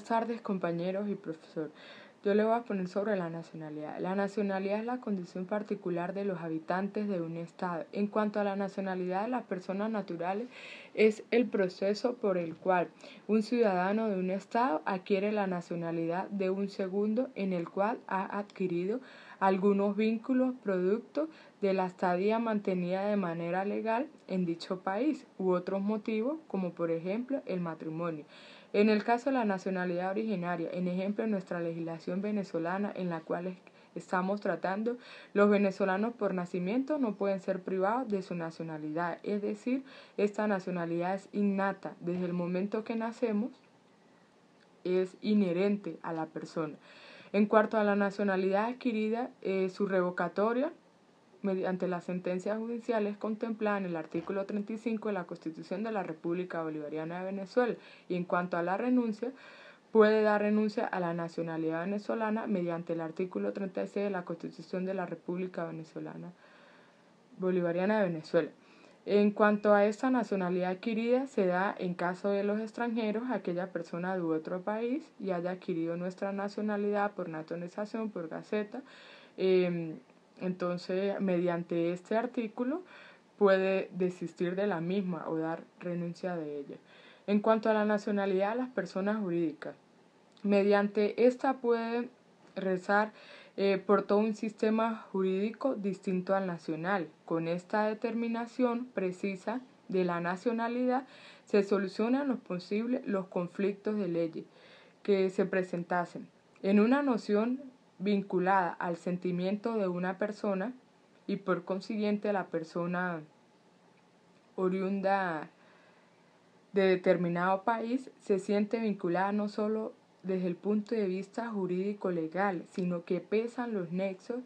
tardes, compañeros y profesor. Yo le voy a poner sobre la nacionalidad. La nacionalidad es la condición particular de los habitantes de un estado. En cuanto a la nacionalidad de las personas naturales, es el proceso por el cual un ciudadano de un estado adquiere la nacionalidad de un segundo en el cual ha adquirido algunos vínculos producto de la estadía mantenida de manera legal en dicho país u otros motivos como por ejemplo el matrimonio. En el caso de la nacionalidad originaria, en ejemplo de nuestra legislación venezolana en la cual estamos tratando, los venezolanos por nacimiento no pueden ser privados de su nacionalidad, es decir, esta nacionalidad es innata desde el momento que nacemos, es inherente a la persona. En cuanto a la nacionalidad adquirida, su revocatoria mediante las sentencias judiciales contempladas en el artículo 35 de la Constitución de la República Bolivariana de Venezuela, y en cuanto a la renuncia, puede dar renuncia a la nacionalidad venezolana mediante el artículo 36 de la Constitución de la República Bolivariana de Venezuela. En cuanto a esta nacionalidad adquirida, se da en caso de los extranjeros, aquella persona de otro país y haya adquirido nuestra nacionalidad por naturalización, por gaceta. Entonces, mediante este artículo, puede desistir de la misma o dar renuncia de ella. En cuanto a la nacionalidad de las personas jurídicas, mediante esta puede rezar por todo un sistema jurídico distinto al nacional. Con esta determinación precisa de la nacionalidad se solucionan los conflictos de leyes que se presentasen. En una noción vinculada al sentimiento de una persona y por consiguiente la persona oriunda de determinado país se siente vinculada no solo desde el punto de vista jurídico legal, sino que pesan los nexos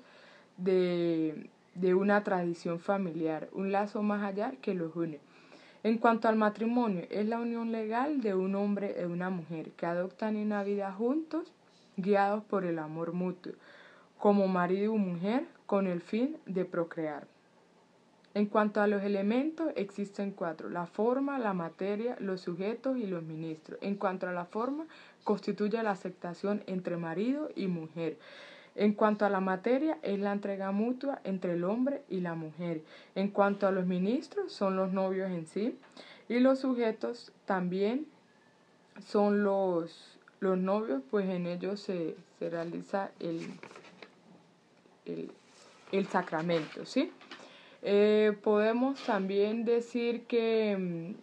de una tradición familiar, un lazo más allá que los une. En cuanto al matrimonio, es la unión legal de un hombre y una mujer que adoptan una vida juntos, guiados por el amor mutuo, como marido y mujer, con el fin de procrear. En cuanto a los elementos, existen 4: la forma, la materia, los sujetos y los ministros. En cuanto a la forma, constituye la aceptación entre marido y mujer. En cuanto a la materia, es la entrega mutua entre el hombre y la mujer. En cuanto a los ministros, son los novios en sí. Y los sujetos también son los novios, pues en ellos se realiza el sacramento, ¿sí? Podemos también decir que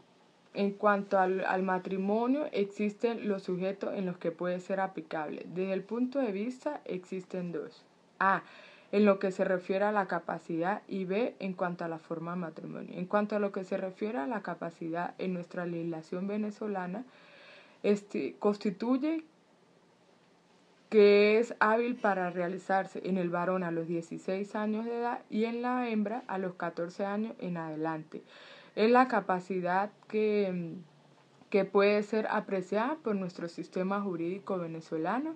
en cuanto al matrimonio existen los sujetos en los que puede ser aplicable. Desde el punto de vista existen 2. A, en lo que se refiere a la capacidad, y B, en cuanto a la forma de matrimonio. En cuanto a lo que se refiere a la capacidad, en nuestra legislación venezolana constituye que es hábil para realizarse en el varón a los 16 años de edad y en la hembra a los 14 años en adelante. Es la capacidad que puede ser apreciada por nuestro sistema jurídico venezolano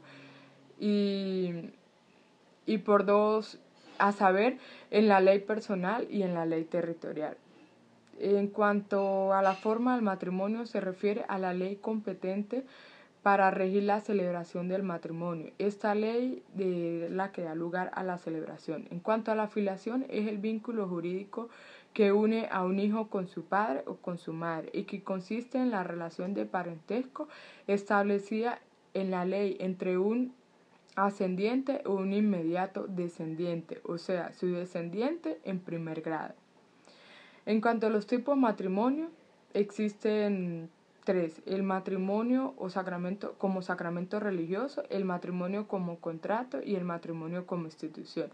y por 2, a saber, en la ley personal y en la ley territorial. En cuanto a la forma del matrimonio, se refiere a la ley competente para regir la celebración del matrimonio. Esta ley es la que da lugar a la celebración. En cuanto a la filiación, es el vínculo jurídico que une a un hijo con su padre o con su madre y que consiste en la relación de parentesco establecida en la ley entre un ascendiente o un inmediato descendiente, o sea, su descendiente en primer grado. En cuanto a los tipos de matrimonio, existen 3: el matrimonio o sacramento como sacramento religioso, el matrimonio como contrato y el matrimonio como institución.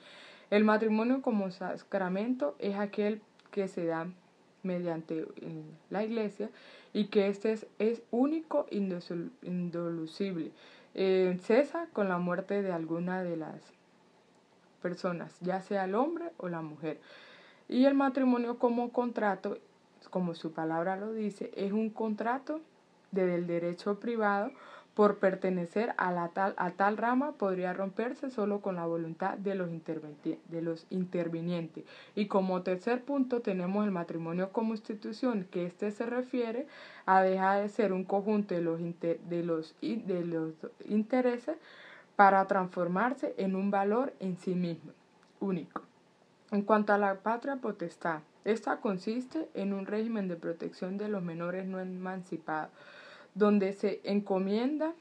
El matrimonio como sacramento es aquel que se da mediante la iglesia y que es único e indisoluble. Cesa con la muerte de alguna de las personas, ya sea el hombre o la mujer. Y el matrimonio como contrato, como su palabra lo dice, es un contrato del derecho privado por pertenecer a tal rama podría romperse solo con la voluntad de los intervinientes. Y como tercer punto tenemos el matrimonio como institución, que se refiere a dejar de ser un conjunto de los intereses para transformarse en un valor en sí mismo, único. En cuanto a la patria potestad, esta consiste en un régimen de protección de los menores no emancipados, donde se encomienda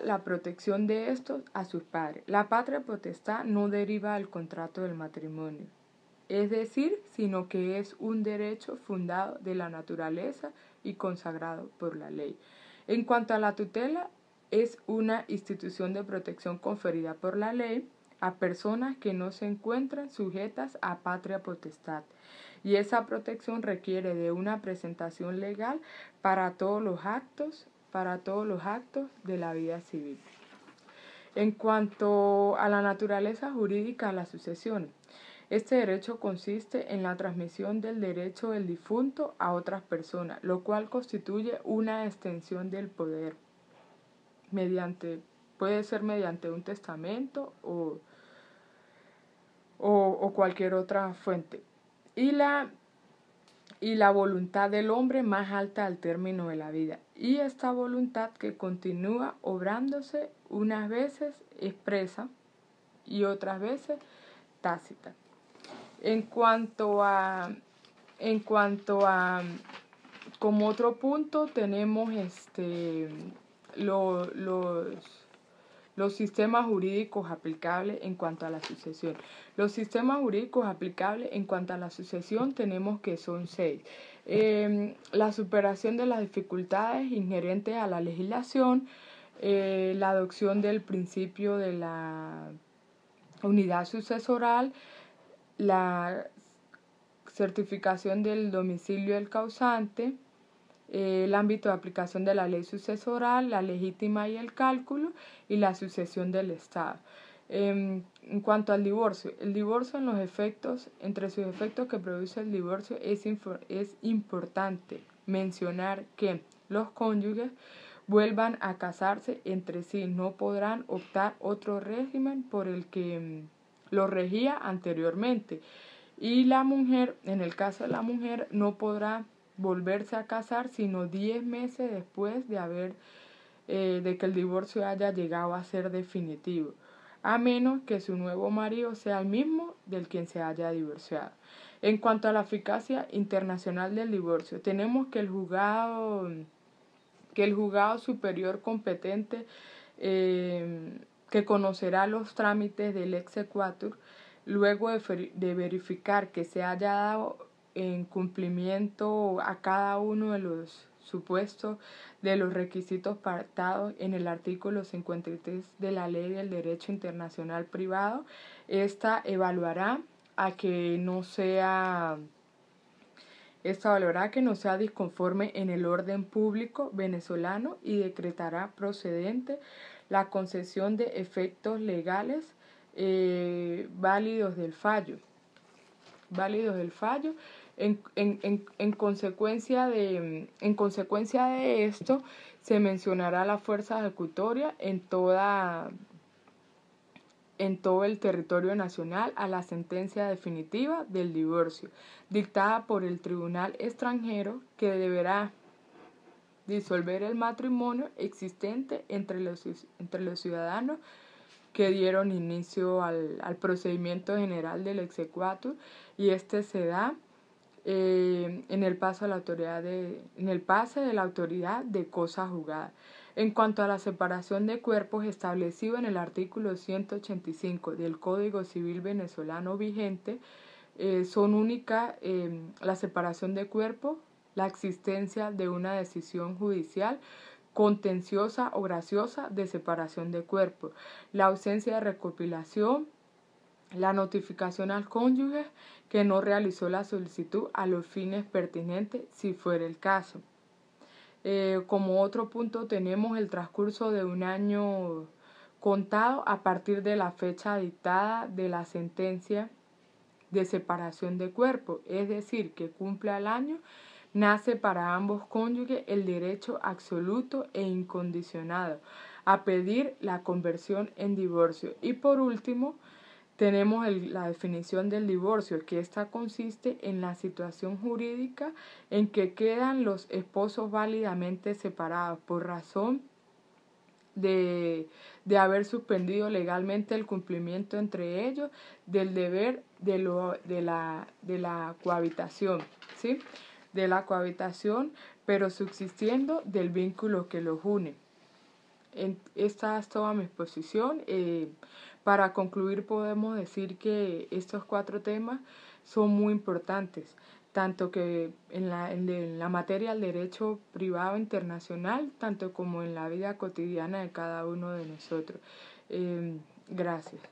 la protección de estos a sus padres. La patria potestad no deriva del contrato del matrimonio, es decir, sino que es un derecho fundado de la naturaleza y consagrado por la ley. En cuanto a la tutela, es una institución de protección conferida por la ley a personas que no se encuentran sujetas a patria potestad, y esa protección requiere de una presentación legal para todos los actos de la vida civil. En cuanto a la naturaleza jurídica de la sucesión, este derecho consiste en la transmisión del derecho del difunto a otras personas, lo cual constituye una extensión del poder puede ser mediante un testamento o cualquier otra fuente. Y la voluntad del hombre más alta al término de la vida. Y esta voluntad que continúa obrándose unas veces expresa y otras veces tácita. En cuanto a como otro punto tenemos los sistemas jurídicos aplicables en cuanto a la sucesión. Los sistemas jurídicos aplicables en cuanto a la sucesión tenemos que son 6. La superación de las dificultades inherentes a la legislación, la adopción del principio de la unidad sucesoral, la certificación del domicilio del causante, el ámbito de aplicación de la ley sucesoral, la legítima y el cálculo, y la sucesión del Estado. En cuanto al divorcio, el divorcio entre sus efectos que produce el divorcio es importante mencionar que los cónyuges vuelvan a casarse entre sí, no podrán optar otro régimen por el que lo regía anteriormente, y la mujer, en el caso de la mujer, no podrá volverse a casar sino 10 meses después de que el divorcio haya llegado a ser definitivo, a menos que su nuevo marido sea el mismo del quien se haya divorciado. En cuanto a la eficacia internacional del divorcio, tenemos que el juzgado superior competente, que conocerá los trámites del exequatur, luego de verificar que se haya dado en cumplimiento a cada uno de los supuestos de los requisitos pactados en el artículo 53 de la Ley del Derecho Internacional Privado, esta evaluará que no sea disconforme en el orden público venezolano y decretará procedente la concesión de efectos legales válidos del fallo. En consecuencia de esto, se mencionará la fuerza ejecutoria en todo el territorio nacional a la sentencia definitiva del divorcio, dictada por el tribunal extranjero, que deberá disolver el matrimonio existente entre los ciudadanos que dieron inicio al procedimiento general del exequatur, y se da en el pase de la autoridad de cosa juzgada. En cuanto a la separación de cuerpos establecido en el artículo 185 del Código Civil venezolano vigente, son únicas la separación de cuerpos, la existencia de una decisión judicial contenciosa o graciosa de separación de cuerpos, la ausencia de recopilación, la notificación al cónyuge que no realizó la solicitud a los fines pertinentes, si fuera el caso. Como otro punto tenemos el transcurso de un año contado a partir de la fecha dictada de la sentencia de separación de cuerpo, es decir, que cumpla el año nace para ambos cónyuges el derecho absoluto e incondicionado a pedir la conversión en divorcio. Y por último, tenemos la definición del divorcio, que esta consiste en la situación jurídica en que quedan los esposos válidamente separados por razón de haber suspendido legalmente el cumplimiento entre ellos del deber de la cohabitación, ¿sí? De la cohabitación, pero subsistiendo del vínculo que los une. Esta es toda mi exposición. Para concluir, podemos decir que estos 4 temas son muy importantes, tanto que en la materia del derecho privado internacional, tanto como en la vida cotidiana de cada uno de nosotros. Gracias.